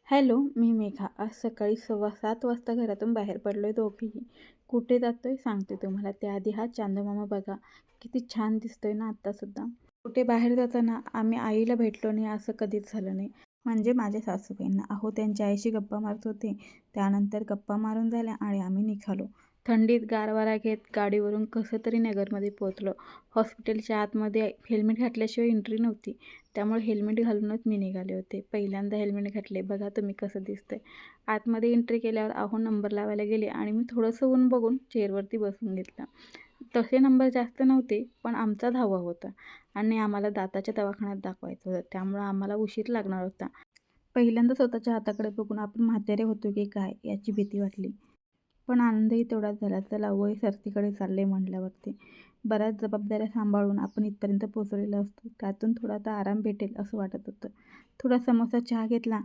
Hello, मी मेघा. आज सकाळी 6:15 वाजता घरातून बाहेर पडलोय दोघेही. कुठे जातोय सांगते तुम्हाला. त्याआधी हा चांदमामा बघा, किती छान दिसतोय ना आत्तासुद्धा. कुठे बाहेर जाताना आम्ही आईला भेटलो नाही असं कधीच झालं नाही. म्हणजे माझ्या सासूबाईंना. अहो, त्यांच्या आईशी गप्पा मारत होते. त्यानंतर गप्पा मारून झाल्या आणि आम्ही निघालो. थंडीत गारवारा घेत गाडीवरून कसं तरी नगरमध्ये पोहोचलो. हॉस्पिटलच्या आतमध्ये हेल्मेट घातल्याशिवाय एंट्री नव्हती. त्यामुळे हेल्मेट घालूनच मी निघाले होते. पहिल्यांदा हेल्मेट घातले. बघा तुम्ही कसं दिसतंय. आतमध्ये एंट्री केल्यावर अहो नंबर लावायला गेले आणि मी थोडंसं ऊन बघून चेअरवरती बसून घेतलं. तसे नंबर जास्त नव्हते, पण आमचा धावा होता आणि आम्हाला दाताच्या दवाखान्यात दाखवायचं होतं. त्यामुळं आम्हाला उशीर लागणार होता. पहिल्यांदा स्वतःच्या हाताकडे बघून आपण म्हातारे होतो की काय याची भीती वाटली. पण आनंदही तेवढाच झाला. चला, वय सरतीकडे चालले म्हटल्यावरती. बऱ्याच जबाबदाऱ्या सांभाळून आपण इथपर्यंत पोहोचलेलो असतो. त्यातून थोडा तर आराम भेटेल असं वाटत होतं. थोडा समोसा चहा घेतला